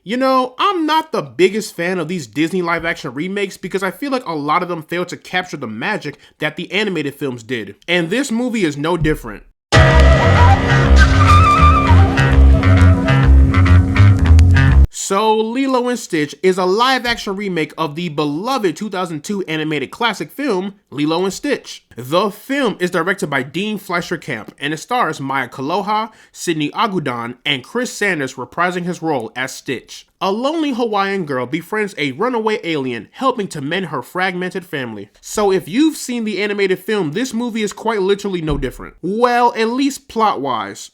You know, I'm not the biggest fan of these Disney live action remakes because I feel like a lot of them fail to capture the magic that the animated films did. And this movie is no different. So, Lilo and Stitch is a live-action remake of the beloved 2002 animated classic film, Lilo and Stitch. The film is directed by Dean Fleischer Camp, and it stars Maya Kaloha, Sidney Agudan, and Chris Sanders reprising his role as Stitch. A lonely Hawaiian girl befriends a runaway alien, helping to mend her fragmented family. So if you've seen the animated film, this movie is quite literally no different. Well, at least plot-wise.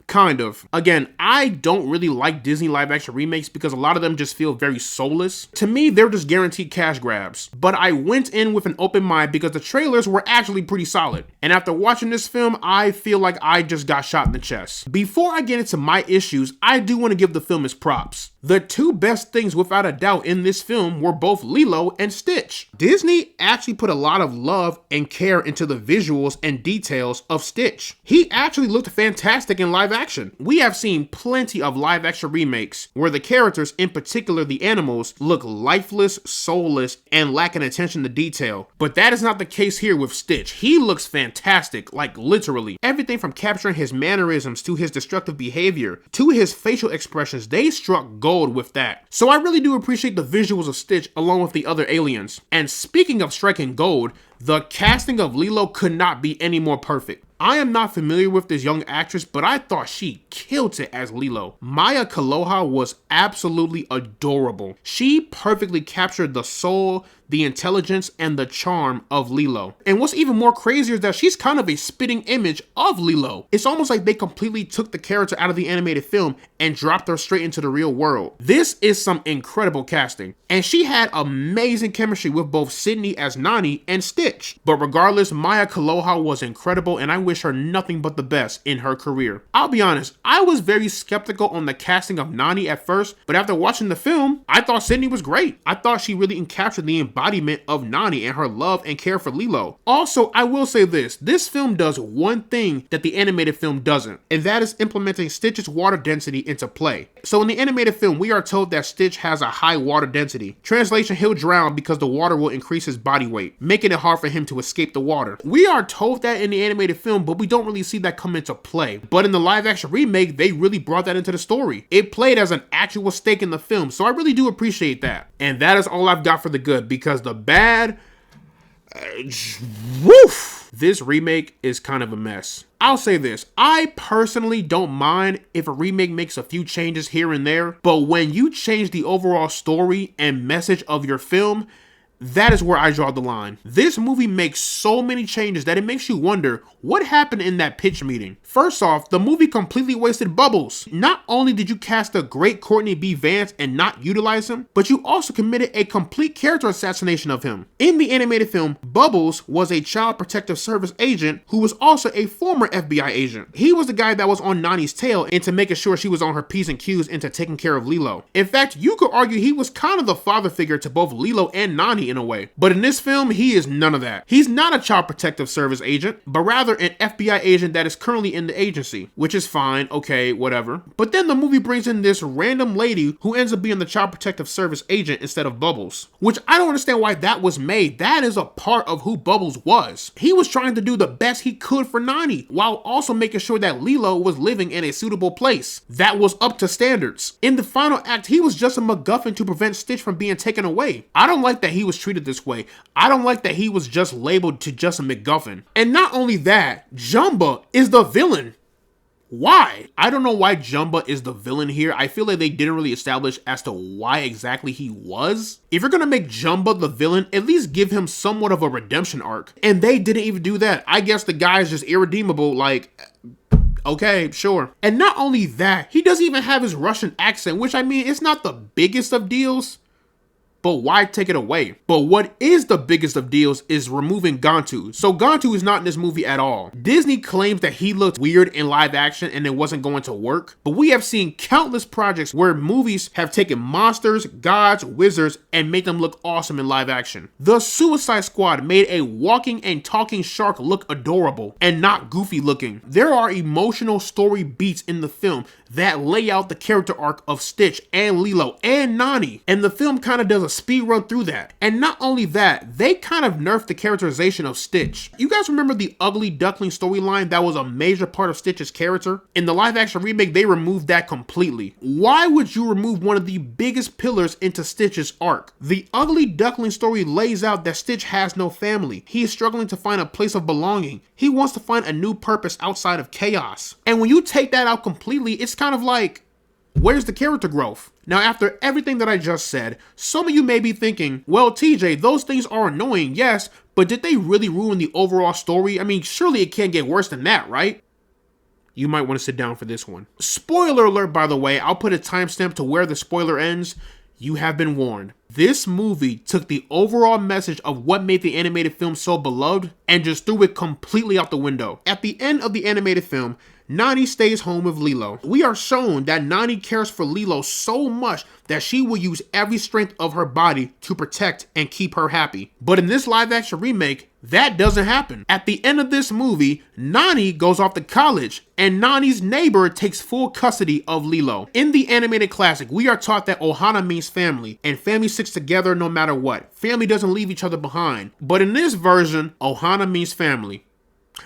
Kind of. Again, I don't really like Disney live action remakes because a lot of them just feel very soulless. To me, they're just guaranteed cash grabs. But I went in with an open mind because the trailers were actually pretty solid. And after watching this film, I feel like I just got shot in the chest. Before I get into my issues, I do want to give the film its props. The two best things without a doubt in this film were both Lilo and Stitch. Disney actually put a lot of love and care into the visuals and details of Stitch. He actually looked fantastic in live action. We have seen plenty of live action remakes where the characters, in particular the animals, look lifeless, soulless, and lacking attention to detail. But that is not the case here with Stitch. He looks fantastic, like literally. Everything from capturing his mannerisms to his destructive behavior to his facial expressions, they struck gold with that. So I really do appreciate the visuals of Stitch along with the other aliens. And speaking of striking gold, the casting of Lilo could not be any more perfect. I am not familiar with this young actress, but I thought she killed it as Lilo. Maya Kaloha was absolutely adorable. She perfectly captured the soul, the intelligence, and the charm of Lilo. And what's even more crazier is that she's kind of a spitting image of Lilo. It's almost like they completely took the character out of the animated film and dropped her straight into the real world. This is some incredible casting. And she had amazing chemistry with both Sidney as Nani and Stitch. But regardless, Maya Kaloha was incredible, and I wish her nothing but the best in her career. I'll be honest, I was very skeptical on the casting of Nani at first, but after watching the film, I thought Sidney was great. I thought she really encaptured the embodiment of Nani and her love and care for Lilo. Also, I will say this film does one thing that the animated film doesn't, and that is implementing Stitch's water density into play. So in the animated film, we are told that Stitch has a high water density. Translation, he'll drown because the water will increase his body weight, making it hard for him to escape the water. We are told that in the animated film, but we don't really see that come into play. But in the live action remake, they really brought that into the story. It played as an actual stake in the film, so I really do appreciate that. And that is all I've got for the good, because the bad, woof! This remake is kind of a mess. I'll say this, I personally don't mind if a remake makes a few changes here and there, but when you change the overall story and message of your film, that is where I draw the line. This movie makes so many changes that it makes you wonder what happened in that pitch meeting. First off, the movie completely wasted Bubbles. Not only did you cast the great Courtney B. Vance and not utilize him, but you also committed a complete character assassination of him. In the animated film, Bubbles was a Child Protective Service agent who was also a former FBI agent. He was the guy that was on Nani's tail into making sure she was on her P's and Q's into taking care of Lilo. In fact, you could argue he was kind of the father figure to both Lilo and Nani in a way. But in this film, he is none of that. He's not a Child Protective Service agent, but rather an FBI agent that is currently in the agency, which is fine, okay, whatever. But then the movie brings in this random lady who ends up being the Child Protective Service agent instead of Bubbles, which I don't understand why that was made. That is a part of who Bubbles was. He was trying to do the best he could for Nani, while also making sure that Lilo was living in a suitable place that was up to standards. In the final act, he was just a MacGuffin to prevent Stitch from being taken away. I don't like that he was treated this way. I don't like that he was just labeled to just a MacGuffin. And not only that, Jumba is the villain. Why? I don't know why Jumba is the villain here. I feel like they didn't really establish as to why exactly he was. If you're gonna make Jumba the villain, at least give him somewhat of a redemption arc. And they didn't even do that. I guess the guy is just irredeemable, like, okay, sure. And not only that, he doesn't even have his Russian accent, which I mean, it's not the biggest of deals, but why take it away? But what is the biggest of deals is removing Gantu. So Gantu is not in this movie at all. Disney claims that he looked weird in live action and it wasn't going to work, but we have seen countless projects where movies have taken monsters, gods, wizards, and made them look awesome in live action. The Suicide Squad made a walking and talking shark look adorable and not goofy looking. There are emotional story beats in the film that lay out the character arc of Stitch and Lilo and Nani. And the film kind of does a speed run through that. And not only that, they kind of nerfed the characterization of Stitch. You guys remember the ugly duckling storyline that was a major part of Stitch's character? In the live action remake, they removed that completely. Why would you remove one of the biggest pillars into Stitch's arc? The ugly duckling story lays out that Stitch has no family. He is struggling to find a place of belonging. He wants to find a new purpose outside of chaos. And when you take that out completely, it's kind of like, where's the character growth? Now, after everything that I just said, some of you may be thinking, well, TJ, those things are annoying, yes, but did they really ruin the overall story? I mean, surely it can't get worse than that, right? You might want to sit down for this one. Spoiler alert, by the way, I'll put a timestamp to where the spoiler ends. You have been warned. This movie took the overall message of what made the animated film so beloved and just threw it completely out the window. At the end of the animated film, Nani stays home with Lilo. We are shown that Nani cares for Lilo so much that she will use every strength of her body to protect and keep her happy. But in this live action remake, that doesn't happen. At the end of this movie, Nani goes off to college and Nani's neighbor takes full custody of Lilo. In the animated classic, we are taught that Ohana means family and family sticks together no matter what. Family doesn't leave each other behind. But in this version, Ohana means family.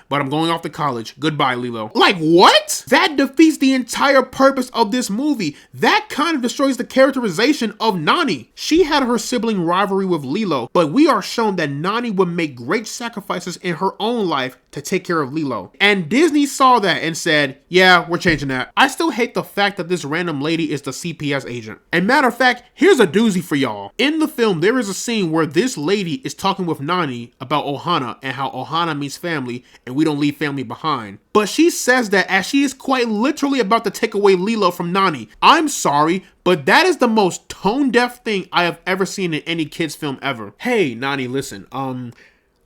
But I'm going off to college. Goodbye, Lilo. Like, what? That defeats the entire purpose of this movie. That kind of destroys the characterization of Nani. She had her sibling rivalry with Lilo, but we are shown that Nani would make great sacrifices in her own life to take care of Lilo. And Disney saw that and said, yeah, we're changing that. I still hate the fact that this random lady is the CPS agent. And matter of fact, here's a doozy for y'all. In the film, there is a scene where this lady is talking with Nani about Ohana and how Ohana means family and we don't leave family behind. But she says that as she is quite literally about to take away Lilo from Nani. I'm sorry, but that is the most tone-deaf thing I have ever seen in any kid's film ever. Hey, Nani, listen,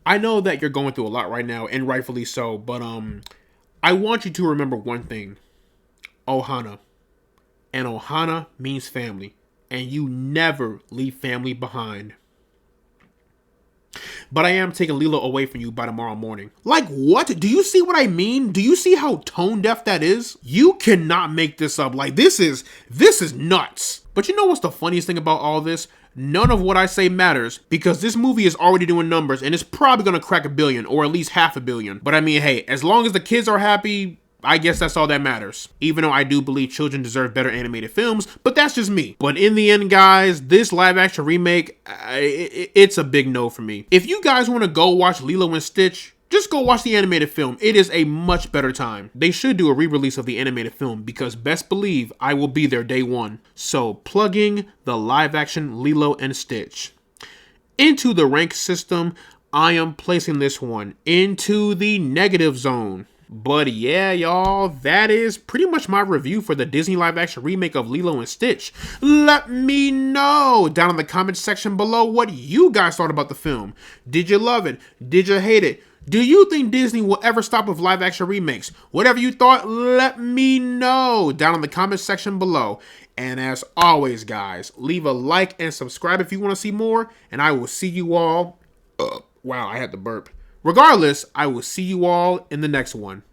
I know that you're going through a lot right now, and rightfully so, but I want you to remember one thing. Ohana. And Ohana means family. And you never leave family behind. But I am taking Lilo away from you by tomorrow morning. Like, what? Do you see what I mean? Do you see how tone deaf that is? You cannot make this up. Like, this is nuts. But you know what's the funniest thing about all this? None of what I say matters because this movie is already doing numbers and it's probably going to crack 1 billion or at least 500 million. But I mean, hey, as long as the kids are happy, I guess that's all that matters. Even though I do believe children deserve better animated films, but that's just me. But in the end, guys, this live action remake, it's a big no for me. If you guys want to go watch Lilo and Stitch, just go watch the animated film. It is a much better time. They should do a re-release of the animated film because best believe I will be there day one. So plugging the live action Lilo and Stitch. Into the rank system, I am placing this one into the negative zone. But yeah, y'all, that is pretty much my review for the Disney live-action remake of Lilo and Stitch. Let me know down in the comments section below what you guys thought about the film. Did you love it? Did you hate it? Do you think Disney will ever stop with live-action remakes? Whatever you thought, let me know down in the comments section below. And as always, guys, leave a like and subscribe if you want to see more. And I will see you all... wow, I had to burp. Regardless, I will see you all in the next one.